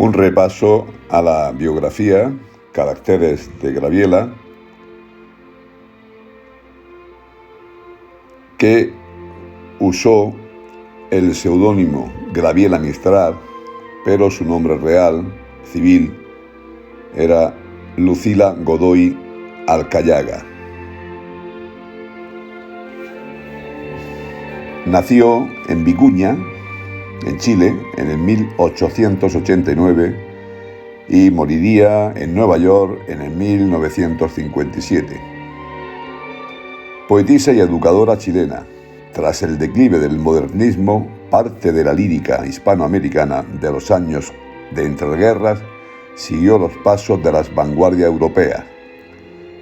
Un repaso a la biografía, caracteres de Graviela, que usó el seudónimo Graviela Mistral, pero su nombre real, civil, era Lucila Godoy Alcayaga. Nació en Vicuña, en Chile, en el 1889 y moriría en Nueva York en el 1957. Poetisa y educadora chilena, tras el declive del modernismo, parte de la lírica hispanoamericana de los años de entreguerras siguió los pasos de las vanguardias europeas.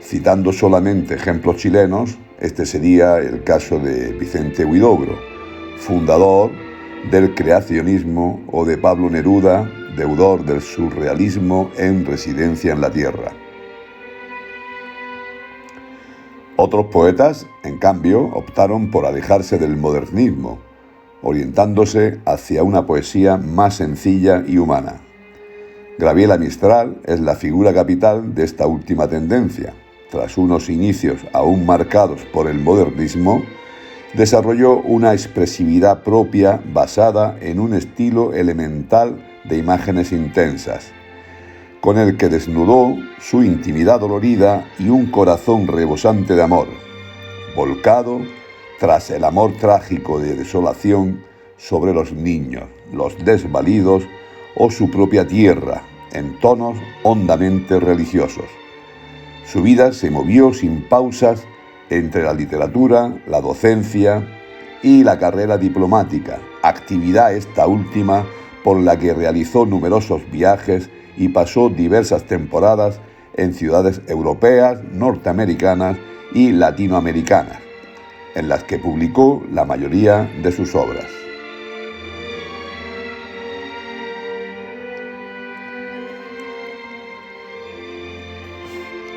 Citando solamente ejemplos chilenos, este sería el caso de Vicente Huidobro, fundador del creacionismo, o de Pablo Neruda, deudor del surrealismo en Residencia en la Tierra. Otros poetas, en cambio, optaron por alejarse del modernismo, orientándose hacia una poesía más sencilla y humana. Graviela Mistral es la figura capital de esta última tendencia. Tras unos inicios aún marcados por el modernismo, desarrolló una expresividad propia basada en un estilo elemental de imágenes intensas, con el que desnudó su intimidad dolorida y un corazón rebosante de amor, volcado tras el amor trágico de desolación sobre los niños, los desvalidos o su propia tierra, en tonos hondamente religiosos. Su vida se movió sin pausas entre la literatura, la docencia y la carrera diplomática, actividad esta última por la que realizó numerosos viajes y pasó diversas temporadas en ciudades europeas, norteamericanas y latinoamericanas, en las que publicó la mayoría de sus obras.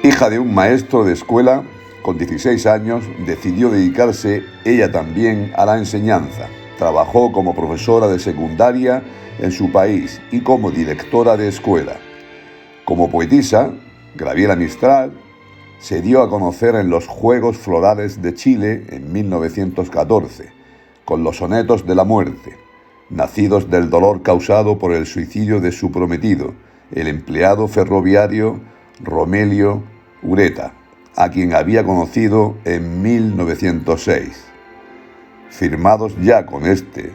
Hija de un maestro de escuela, con 16 años decidió dedicarse ella también a la enseñanza. Trabajó como profesora de secundaria en su país y como directora de escuela. Como poetisa, Graviela Mistral se dio a conocer en los Juegos Florales de Chile en 1914, con los sonetos de la muerte, nacidos del dolor causado por el suicidio de su prometido, el empleado ferroviario Romelio Ureta, a quien había conocido en 1906. Firmados ya con este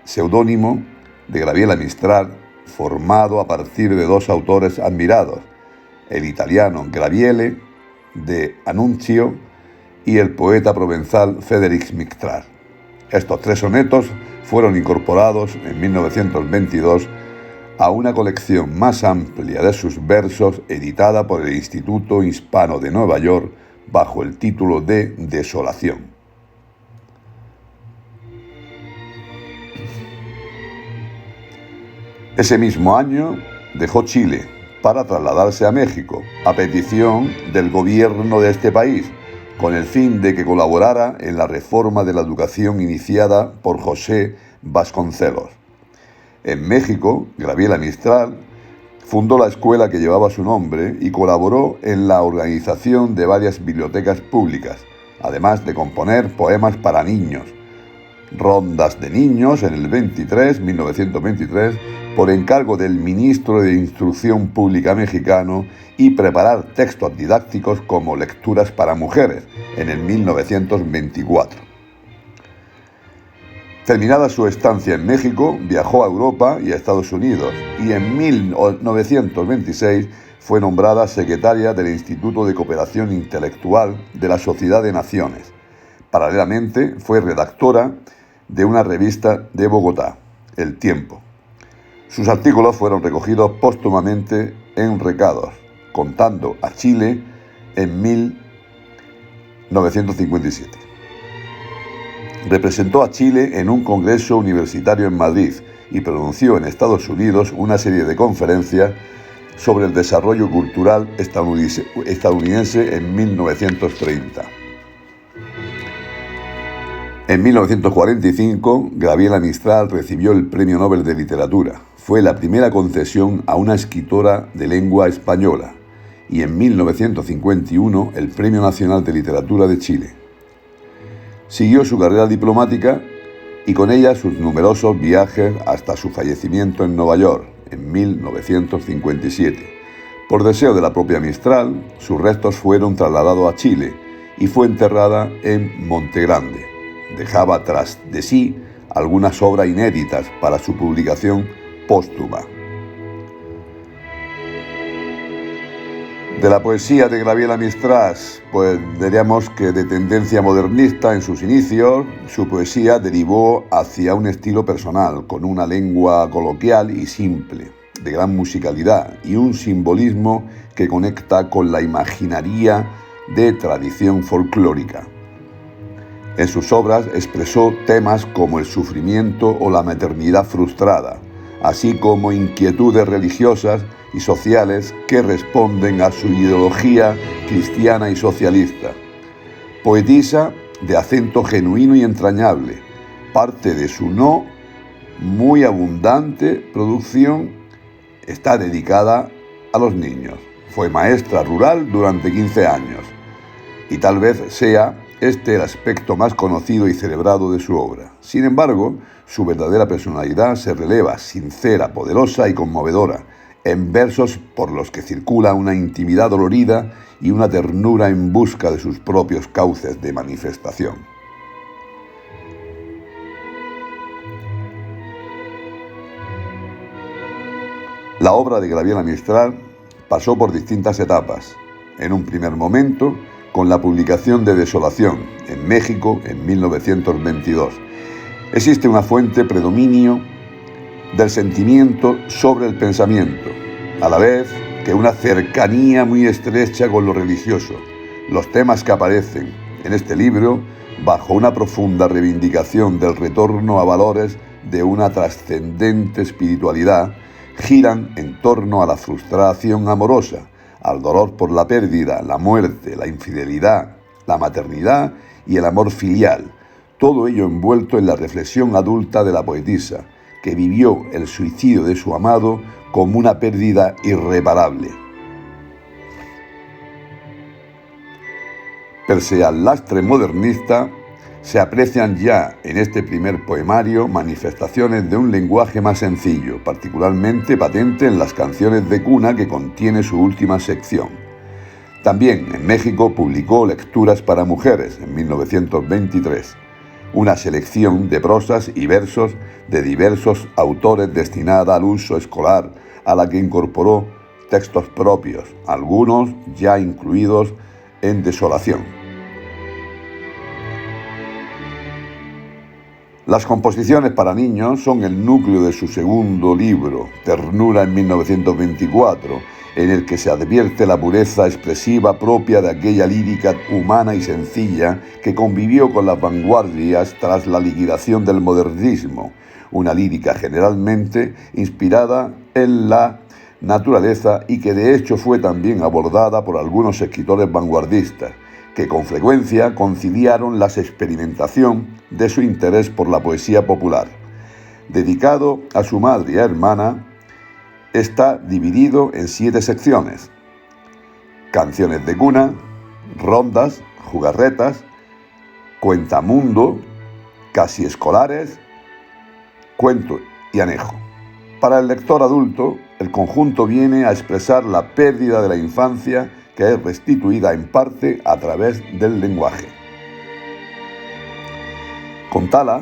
seudónimo de Graviela Mistral, formado a partir de dos autores admirados, el italiano Graviele de Annunzio y el poeta provenzal Frédéric Mistral. Estos tres sonetos fueron incorporados en 1922 a una colección más amplia de sus versos editada por el Instituto Hispano de Nueva York bajo el título de Desolación. Ese mismo año dejó Chile para trasladarse a México, a petición del gobierno de este país, con el fin de que colaborara en la reforma de la educación iniciada por José Vasconcelos. En México, Graviela Mistral fundó la escuela que llevaba su nombre y colaboró en la organización de varias bibliotecas públicas, además de componer poemas para niños, rondas de niños en el 1923, por encargo del ministro de Instrucción Pública mexicano, y preparar textos didácticos como Lecturas para Mujeres en el 1924. Terminada su estancia en México, viajó a Europa y a Estados Unidos y en 1926 fue nombrada secretaria del Instituto de Cooperación Intelectual de la Sociedad de Naciones. Paralelamente fue redactora de una revista de Bogotá, El Tiempo. Sus artículos fueron recogidos póstumamente en Recados, contando a Chile en 1957. Representó a Chile en un congreso universitario en Madrid y pronunció en Estados Unidos una serie de conferencias sobre el desarrollo cultural estadounidense en 1930. En 1945, Gabriela Mistral recibió el Premio Nobel de Literatura. Fue la primera concesión a una escritora de lengua española. Y en 1951, el Premio Nacional de Literatura de Chile. Siguió su carrera diplomática y con ella sus numerosos viajes hasta su fallecimiento en Nueva York, en 1957. Por deseo de la propia Mistral, sus restos fueron trasladados a Chile y fue enterrada en Monte Grande. Dejaba tras de sí algunas obras inéditas para su publicación póstuma. De la poesía de Gabriela Mistral, pues diríamos que de tendencia modernista en sus inicios, su poesía derivó hacia un estilo personal, con una lengua coloquial y simple, de gran musicalidad y un simbolismo que conecta con la imaginaria de tradición folclórica. En sus obras expresó temas como el sufrimiento o la maternidad frustrada, así como inquietudes religiosas y sociales que responden a su ideología cristiana y socialista. Poetisa de acento genuino y entrañable, parte de su no muy abundante producción está dedicada a los niños. Fue maestra rural durante 15 años y tal vez sea este el aspecto más conocido y celebrado de su obra. Sin embargo, su verdadera personalidad se releva sincera, poderosa y conmovedora, en versos por los que circula una intimidad dolorida y una ternura en busca de sus propios cauces de manifestación. La obra de Gabriela Mistral pasó por distintas etapas. En un primer momento, con la publicación de Desolación, en México, en 1922. Existe una fuerte predominio del sentimiento sobre el pensamiento, a la vez que una cercanía muy estrecha con lo religioso. Los temas que aparecen en este libro, bajo una profunda reivindicación del retorno a valores de una trascendente espiritualidad, giran en torno a la frustración amorosa, al dolor por la pérdida, la muerte, la infidelidad, la maternidad y el amor filial, todo ello envuelto en la reflexión adulta de la poetisa, que vivió el suicidio de su amado como una pérdida irreparable. Pese al lastre modernista, se aprecian ya en este primer poemario manifestaciones de un lenguaje más sencillo, particularmente patente en las canciones de cuna que contiene su última sección. También en México publicó Lecturas para Mujeres en 1923, una selección de prosas y versos de diversos autores destinada al uso escolar, a la que incorporó textos propios, algunos ya incluidos en Desolación. Las composiciones para niños son el núcleo de su segundo libro, Ternura, en 1924, en el que se advierte la pureza expresiva propia de aquella lírica humana y sencilla que convivió con las vanguardias tras la liquidación del modernismo, una lírica generalmente inspirada en la naturaleza y que de hecho fue también abordada por algunos escritores vanguardistas, que con frecuencia conciliaron la experimentación de su interés por la poesía popular. Dedicado a su madre y a hermana, está dividido en 7 secciones: canciones de cuna, rondas, jugarretas, cuentamundo, casi escolares, cuento y anejo. Para el lector adulto, el conjunto viene a expresar la pérdida de la infancia, que es restituida en parte a través del lenguaje. Contala,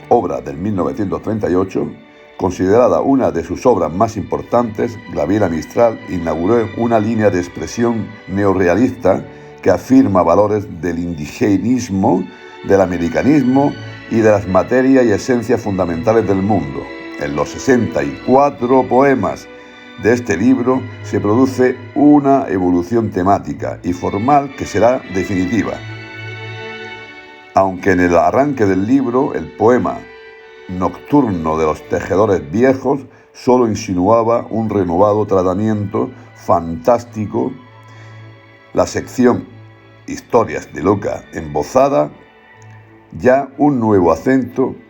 obra del 1938, considerada una de sus obras más importantes, Gabriela Mistral inauguró una línea de expresión neorrealista que afirma valores del indigenismo, del americanismo y de las materias y esencias fundamentales del mundo. En los 64 poemas de este libro se produce una evolución temática y formal que será definitiva. Aunque en el arranque del libro el poema Nocturno de los tejedores viejos solo insinuaba un renovado tratamiento fantástico, la sección Historias de loca embozada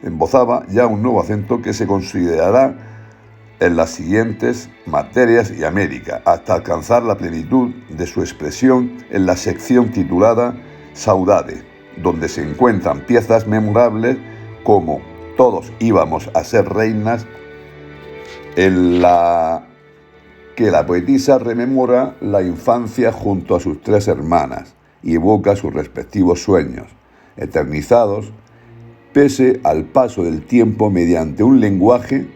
embozaba ya un nuevo acento que se considerará en las siguientes materias y América, hasta alcanzar la plenitud de su expresión en la sección titulada Saudade, donde se encuentran piezas memorables como Todos íbamos a ser reinas, en la que la poetisa rememora la infancia junto a sus 3 hermanas y evoca sus respectivos sueños, eternizados pese al paso del tiempo mediante un lenguaje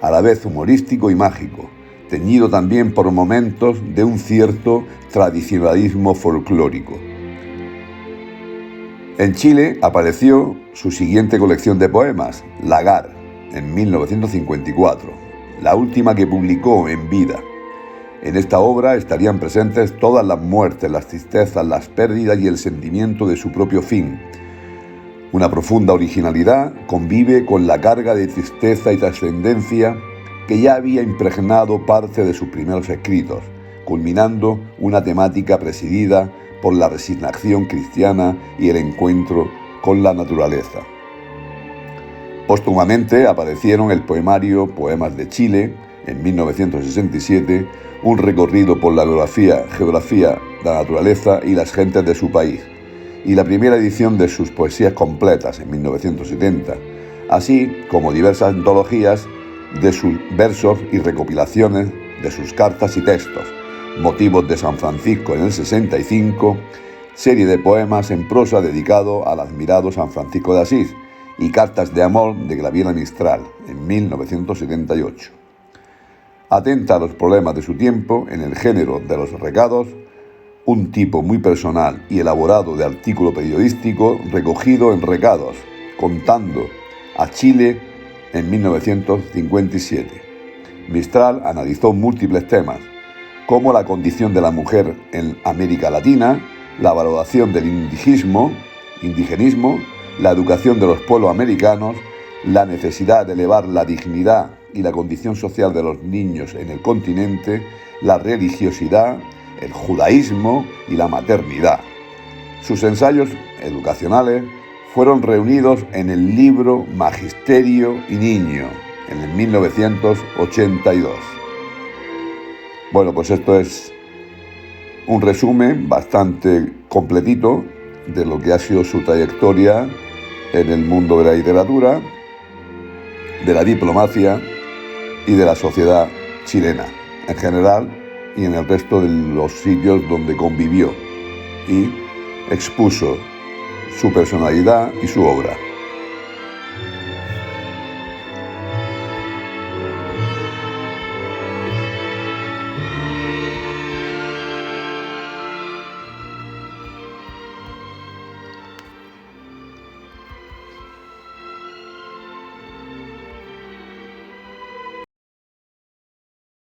a la vez humorístico y mágico, teñido también por momentos de un cierto tradicionalismo folclórico. En Chile apareció su siguiente colección de poemas, Lagar, en 1954, la última que publicó en vida. En esta obra estarían presentes todas las muertes, las tristezas, las pérdidas y el sentimiento de su propio fin. Una profunda originalidad convive con la carga de tristeza y trascendencia que ya había impregnado parte de sus primeros escritos, culminando una temática presidida por la resignación cristiana y el encuentro con la naturaleza. Póstumamente aparecieron el poemario Poemas de Chile, en 1967, un recorrido por la geografía, la naturaleza y las gentes de su país, y la primera edición de sus poesías completas, en 1970, así como diversas antologías de sus versos y recopilaciones de sus cartas y textos, Motivos de San Francisco en el 65, serie de poemas en prosa dedicado al admirado San Francisco de Asís, y Cartas de amor de Gabriela Mistral, en 1978. Atenta a los problemas de su tiempo en el género de los recados, un tipo muy personal y elaborado de artículo periodístico recogido en Recados, contando a Chile en 1957. Mistral analizó múltiples temas, como la condición de la mujer en América Latina, la valoración del indigenismo, la educación de los pueblos americanos, la necesidad de elevar la dignidad y la condición social de los niños en el continente, la religiosidad, el judaísmo y la maternidad. Sus ensayos educacionales fueron reunidos en el libro Magisterio y Niño, en el 1982. Bueno, pues esto es un resumen bastante completito de lo que ha sido su trayectoria en el mundo de la literatura, de la diplomacia y de la sociedad chilena en general y en el resto de los sitios donde convivió y expuso su personalidad y su obra.